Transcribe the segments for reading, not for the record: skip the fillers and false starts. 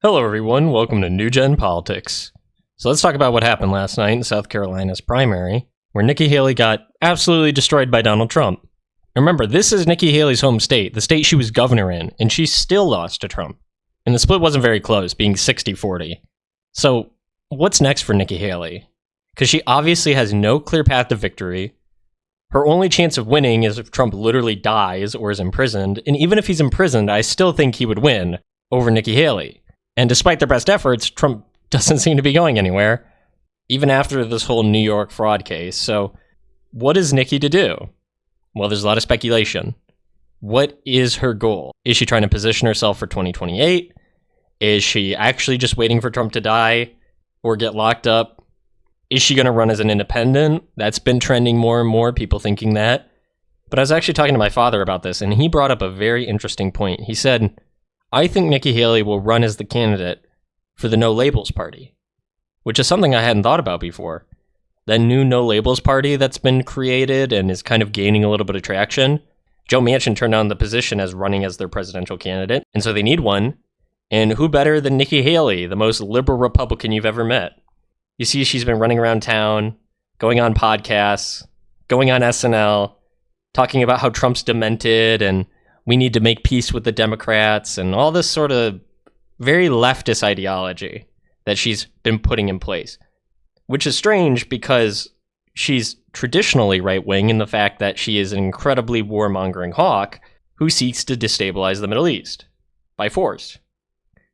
Hello, everyone. Welcome to New Gen Politics. So let's talk about what happened last night in South Carolina's primary, where Nikki Haley got absolutely destroyed by Donald Trump. Remember, this is Nikki Haley's home state, the state she was governor in, and she still lost to Trump. And the split wasn't very close, being 60-40. So what's next for Nikki Haley? Because she obviously has no clear path to victory. Her only chance of winning is if Trump literally dies or is imprisoned, and even if he's imprisoned, I still think he would win over Nikki Haley. And despite their best efforts, Trump doesn't seem to be going anywhere, even after this whole New York fraud case. So what is Nikki to do? Well, there's a lot of speculation. What is her goal? Is she trying to position herself for 2028? Is she actually just waiting for Trump to die or get locked up? Is she going to run as an independent? That's been trending more and more, people thinking that. But I was actually talking to my father about this, and he brought up a very interesting point. He said, I think Nikki Haley will run as the candidate for the No Labels Party, which is something I hadn't thought about before. That new No Labels Party that's been created and is kind of gaining a little bit of traction. Joe Manchin turned down the position as running as their presidential candidate, and so they need one. And who better than Nikki Haley, the most liberal Republican you've ever met? You see, she's been running around town, going on podcasts, going on SNL, talking about how Trump's demented and we need to make peace with the Democrats and all this sort of very leftist ideology that she's been putting in place, which is strange because she's traditionally right-wing in the fact that she is an incredibly warmongering hawk who seeks to destabilize the Middle East by force.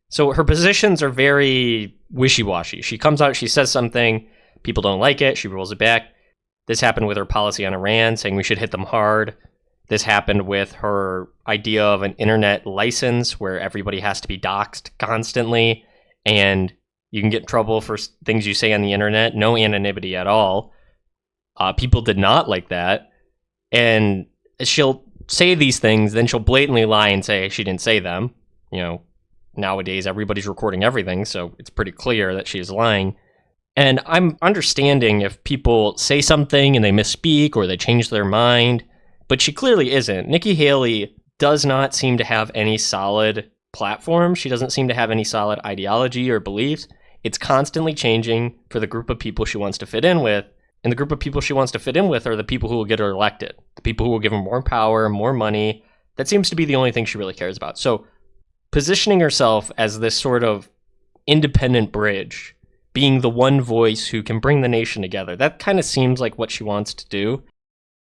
So her positions are very wishy-washy. She comes out, she says something, people don't like it, she rolls it back. This happened with her policy on Iran, saying we should hit them hard. This happened with her idea of an internet license where everybody has to be doxxed constantly and you can get in trouble for things you say on the internet. No anonymity at all. People did not like that. And she'll say these things, then she'll blatantly lie and say she didn't say them. You know, nowadays everybody's recording everything, so it's pretty clear that she is lying. And I'm understanding if people say something and they misspeak or they change their mind, but she clearly isn't. Nikki Haley does not seem to have any solid platform. She doesn't seem to have any solid ideology or beliefs. It's constantly changing for the group of people she wants to fit in with. And the group of people she wants to fit in with are the people who will get her elected. The people who will give her more power, more money. That seems to be the only thing she really cares about. So positioning herself as this sort of independent bridge, being the one voice who can bring the nation together, that kind of seems like what she wants to do.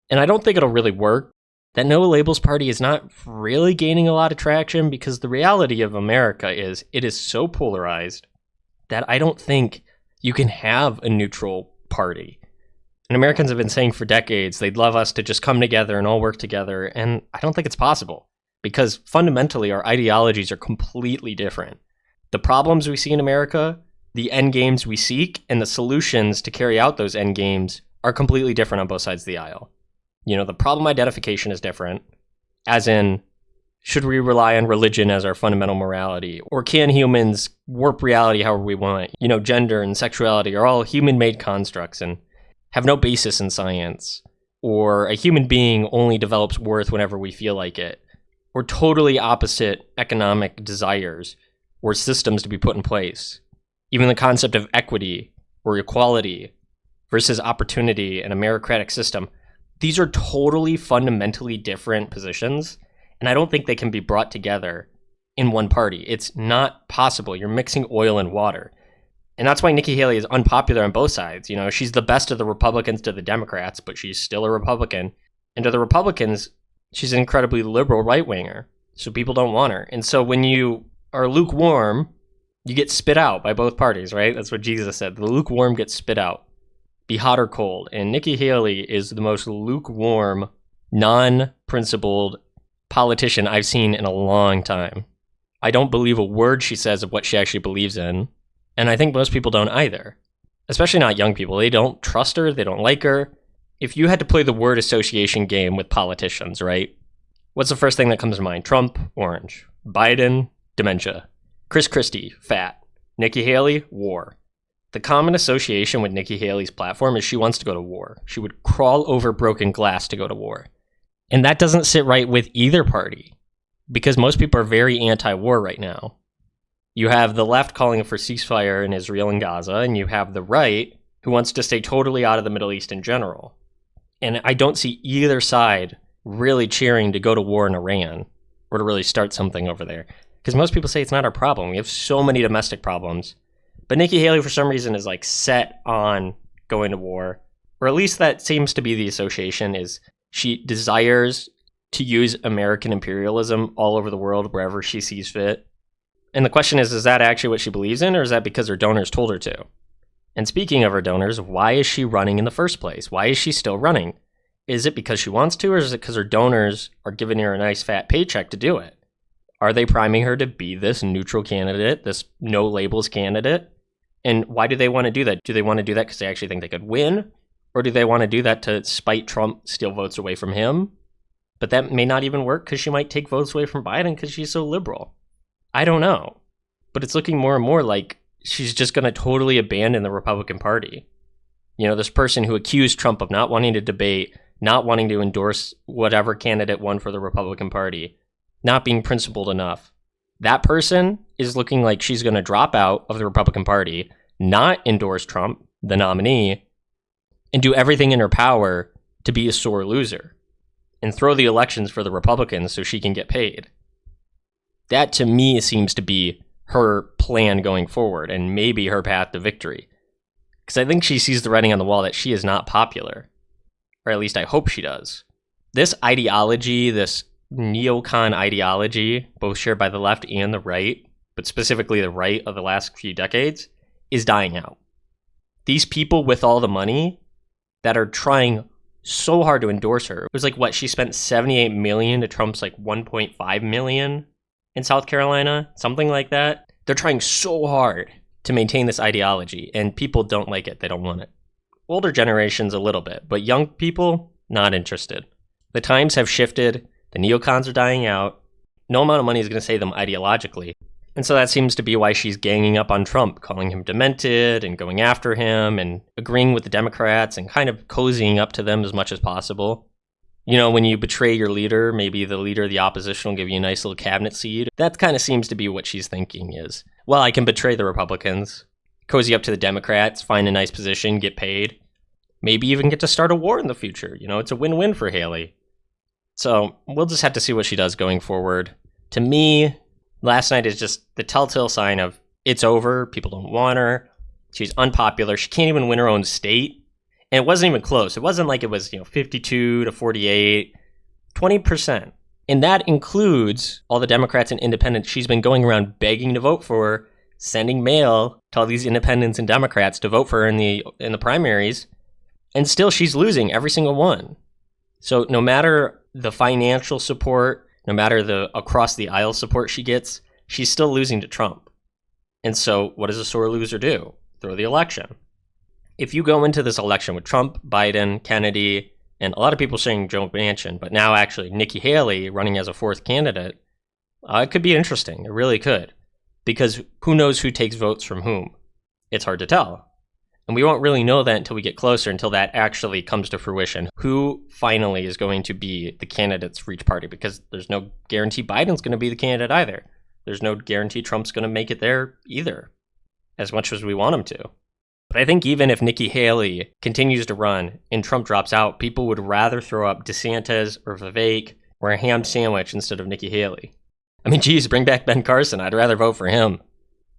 And I don't think it'll really work. That No Labels Party is not really gaining a lot of traction because the reality of America is it is so polarized that I don't think you can have a neutral party. And Americans have been saying for decades they'd love us to just come together and all work together, and I don't think it's possible because fundamentally our ideologies are completely different. The problems we see in America, the end games we seek, and the solutions to carry out those end games are completely different on both sides of the aisle. You know, the problem identification is different, as in, should we rely on religion as our fundamental morality? Or can humans warp reality however we want? You know, gender and sexuality are all human-made constructs and have no basis in science. Or a human being only develops worth whenever we feel like it. Or totally opposite economic desires or systems to be put in place. Even the concept of equity or equality versus opportunity in a meritocratic system. These are totally fundamentally different positions, and I don't think they can be brought together in one party. It's not possible. You're mixing oil and water. And that's why Nikki Haley is unpopular on both sides. You know, she's the best of the Republicans to the Democrats, but she's still a Republican. And to the Republicans, she's an incredibly liberal right-winger, so people don't want her. And so when you are lukewarm, you get spit out by both parties, right? That's what Jesus said. The lukewarm gets spit out. Be hot or cold. And Nikki Haley is the most lukewarm, non-principled politician I've seen in a long time. I don't believe a word she says of what she actually believes in. And I think most people don't either. Especially not young people. They don't trust her. They don't like her. If you had to play the word association game with politicians, right? What's the first thing that comes to mind? Trump, orange. Biden, dementia. Chris Christie, fat. Nikki Haley, war. The common association with Nikki Haley's platform is she wants to go to war. She would crawl over broken glass to go to war. And that doesn't sit right with either party because most people are very anti-war right now. You have the left calling for ceasefire in Israel and Gaza, and you have the right who wants to stay totally out of the Middle East in general. And I don't see either side really cheering to go to war in Iran or to really start something over there. Because most people say it's not our problem. We have so many domestic problems. But Nikki Haley, for some reason, is like set on going to war. Or at least that seems to be the association, is she desires to use American imperialism all over the world wherever she sees fit. And the question is that actually what she believes in, or is that because her donors told her to? And speaking of her donors, why is she running in the first place? Why is she still running? Is it because she wants to, or is it because her donors are giving her a nice fat paycheck to do it? Are they priming her to be this neutral candidate, this no labels candidate? And why do they want to do that? Do they want to do that because they actually think they could win? Or do they want to do that to spite Trump, steal votes away from him? But that may not even work because she might take votes away from Biden because she's so liberal. I don't know. But it's looking more and more like she's just going to totally abandon the Republican Party. You know, this person who accused Trump of not wanting to debate, not wanting to endorse whatever candidate won for the Republican Party, not being principled enough. That person is looking like she's going to drop out of the Republican Party, not endorse Trump, the nominee, and do everything in her power to be a sore loser and throw the elections for the Republicans so she can get paid. That, to me, seems to be her plan going forward and maybe her path to victory. Because I think she sees the writing on the wall that she is not popular. Or at least I hope she does. This ideology, this neocon ideology, both shared by the left and the right, but specifically the right of the last few decades, is dying out. These people with all the money that are trying so hard to endorse her. It was like, what, she spent $78 million to Trump's like $1.5 million in South Carolina, something like that. They're trying so hard to maintain this ideology, and people don't like it. They don't want it. Older generations a little bit, but young people, not interested. The times have shifted. The neocons are dying out. No amount of money is going to save them ideologically. And so that seems to be why she's ganging up on Trump, calling him demented and going after him and agreeing with the Democrats and kind of cozying up to them as much as possible. You know, when you betray your leader, maybe the leader of the opposition will give you a nice little cabinet seat. That kind of seems to be what she's thinking is, well, I can betray the Republicans, cozy up to the Democrats, find a nice position, get paid, maybe even get to start a war in the future. You know, it's a win-win for Haley. So we'll just have to see what she does going forward. To me, last night is just the telltale sign of it's over. People don't want her. She's unpopular. She can't even win her own state. And it wasn't even close. It wasn't like it was, 52 to 48, 20%. And that includes all the Democrats and independents she's been going around begging to vote for, sending mail to all these independents and Democrats to vote for her in the primaries. And still she's losing every single one. So no matter the financial support, no matter the across the aisle support she gets, she's still losing to Trump. And so what does a sore loser do? Throw the election. If you go into this election with Trump, Biden, Kennedy, and a lot of people saying Joe Manchin, but now actually Nikki Haley running as a fourth candidate, it could be interesting. It really could. Because who knows who takes votes from whom? It's hard to tell. And we won't really know that until we get closer, until that actually comes to fruition. Who finally is going to be the candidates for each party? Because there's no guarantee Biden's going to be the candidate either. There's no guarantee Trump's going to make it there either, as much as we want him to. But I think even if Nikki Haley continues to run and Trump drops out, people would rather throw up DeSantis or Vivek or a ham sandwich instead of Nikki Haley. I mean, geez, bring back Ben Carson. I'd rather vote for him.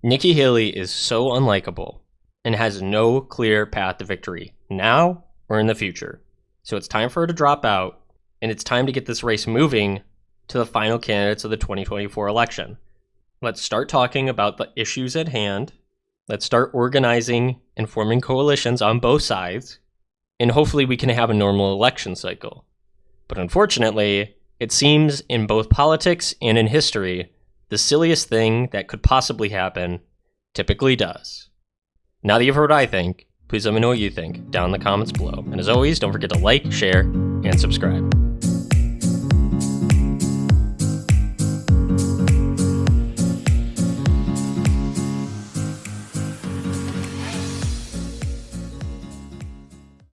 Nikki Haley is so unlikable and has no clear path to victory now or in the future. So it's time for her to drop out, and it's time to get this race moving to the final candidates of the 2024 election. Let's start talking about the issues at hand. Let's start organizing and forming coalitions on both sides, and hopefully we can have a normal election cycle. But unfortunately, it seems in both politics and in history, the silliest thing that could possibly happen typically does. Now that you've heard what I think, please let me know what you think down in the comments below. And as always, don't forget to like, share, and subscribe.